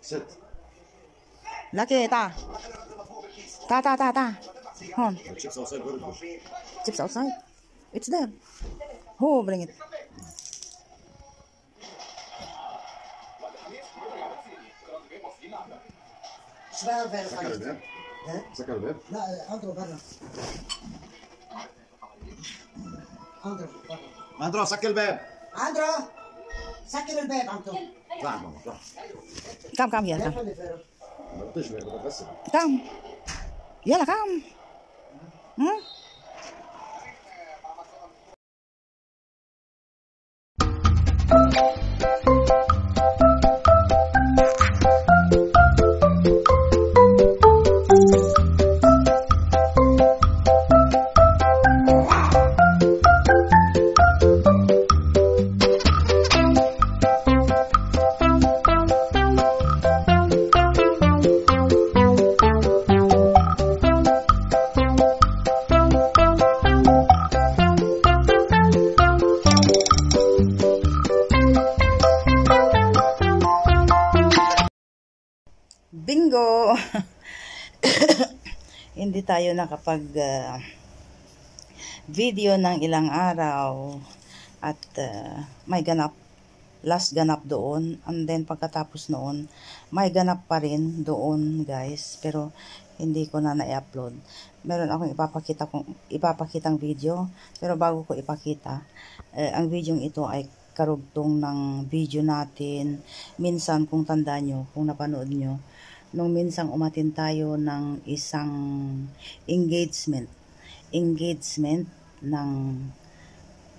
Sit. Lucky, ta. Hon. Chips outside. Where is it? Chips outside. It's there. Who bring it? سكر الباب. سكر الباب. لا اضرب برا. اضرب برا. اندرو سكر الباب. اندرو سكر الباب انتو. راح ماما راح. Come here. Come. ما بتشبه بس. Come. يلا come. Bingo! Hindi tayo nakapag video ng ilang araw at may ganap, last ganap doon, and then pagkatapos noon may ganap pa rin doon guys, pero hindi ko na na-upload. Meron akong ipapakitang video, pero bago ko ipakita, ang video ito ay karugtong ng video natin minsan, kung tanda nyo, kung napanood nyo, nung minsang umatin tayo ng isang engagement ng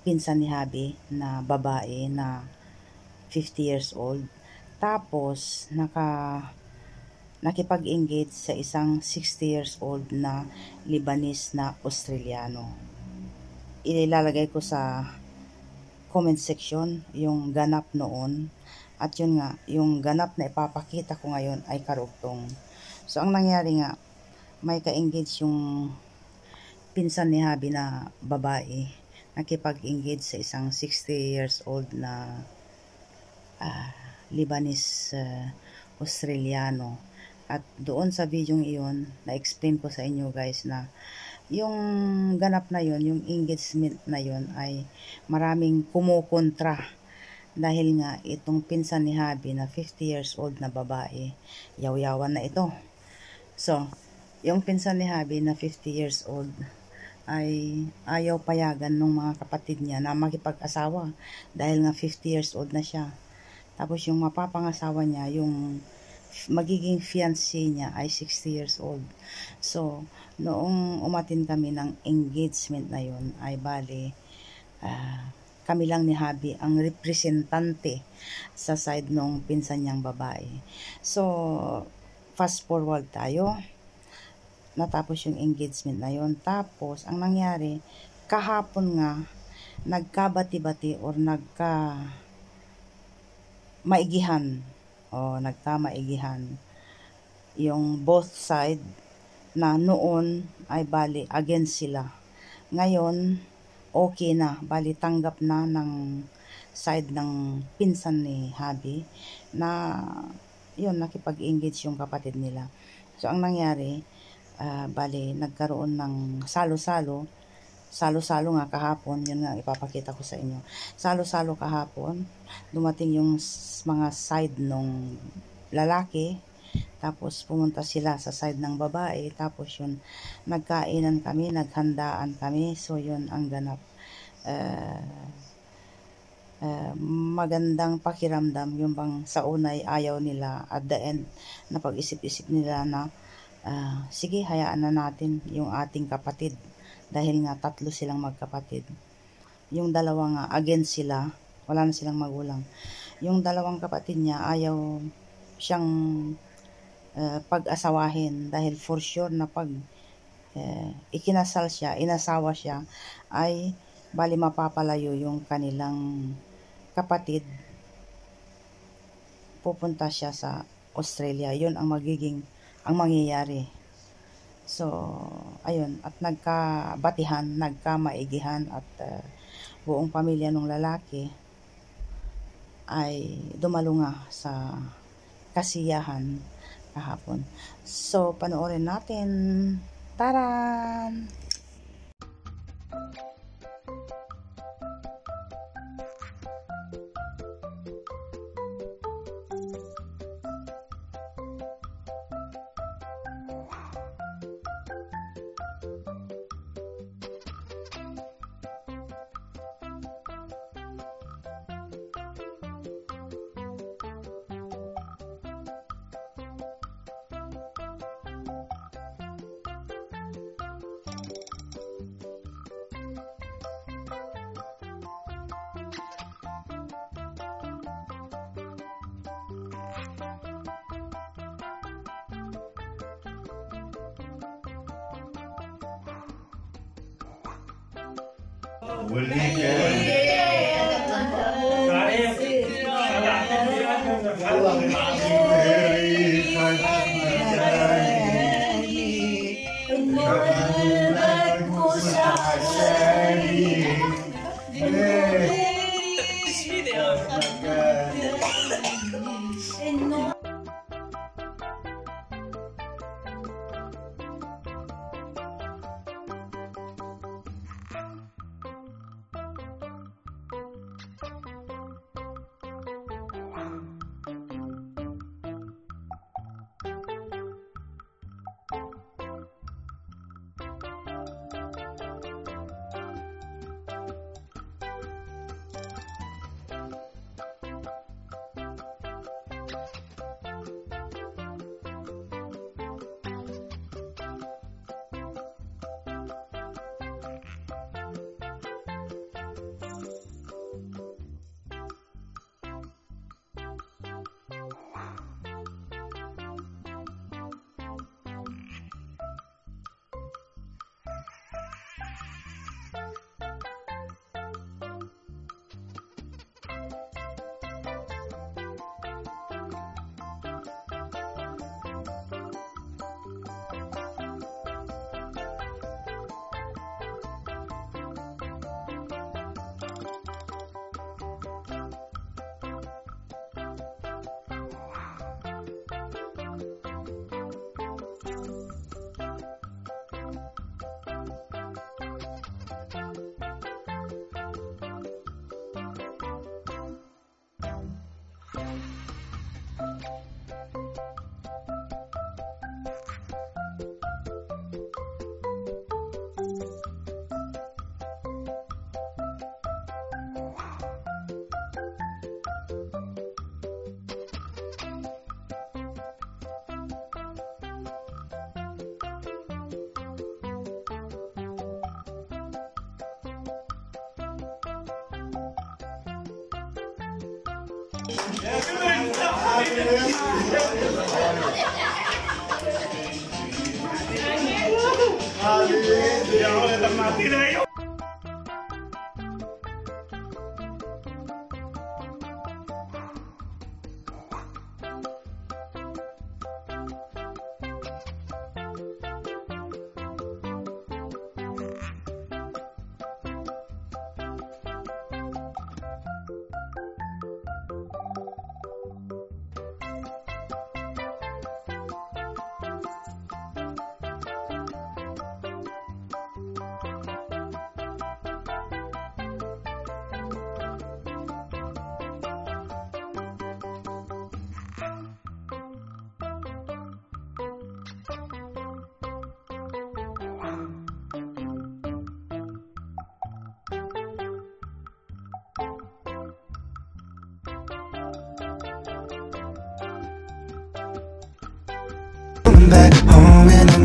pinsan ni Habi na babae na 50 years old. Tapos nakipag-engage sa isang 60 years old na Lebanese na Australiano. Ilalagay ko sa comment section yung ganap noon. At yun nga, yung ganap na ipapakita ko ngayon ay karugtong. So, ang nangyari nga, may ka-engage yung pinsan ni Habi na babae. Nakipag-engage sa isang 60 years old na Lebanese Australiano. At doon sa video iyon, na-explain ko sa inyo guys na yung ganap na yun, yung engagement na yun ay maraming kumukontra. Dahil nga, itong pinsan ni Habi na 50 years old na babae, yaw-yawan na ito. So, yung pinsan ni Habi na 50 years old ay ayaw payagan ng mga kapatid niya na makipag-asawa. Dahil nga 50 years old na siya. Tapos yung mapapangasawa niya, yung magiging fiancé niya ay 60 years old. So, noong umatin kami ng engagement na yun, ay bali, kami lang ni Habi ang representante sa side nung pinsan niyang babae. So, fast forward tayo. Natapos yung engagement na yun. Tapos, ang nangyari, kahapon nga, nagkabati-bati or nagkamaigihan. Yung both side na noon ay bali against sila. Ngayon, okay na, bali tanggap na ng side ng pinsan ni Habi na yun, nakipag-engage yung kapatid nila. So, ang nangyari, bali nagkaroon ng salo-salo nga kahapon, yun nga ipapakita ko sa inyo. Salo-salo kahapon, dumating yung mga side nung lalaki, tapos pumunta sila sa side ng babae, tapos yun, nagkainan kami, naghandaan kami, so yun ang ganap. Magandang pakiramdam, yung bang sa unay ayaw nila, at the end, napag-isip-isip nila na, sige, hayaan na natin yung ating kapatid, dahil nga 3 silang magkapatid. Yung dalawa nga, against sila, wala na silang magulang. Yung dalawang kapatid niya, ayaw siyang pag-asawahin dahil for sure na pag ikinasal siya, inasawa siya, ay bali mapapalayo yung kanilang kapatid. Pupunta siya sa Australia. Yun ang mangyayari. So, ayun, at nagkamaigihan at buong pamilya ng lalaki ay dumalo nga sa kasiyahan kahapon. So, panoorin natin. Taran! Back home and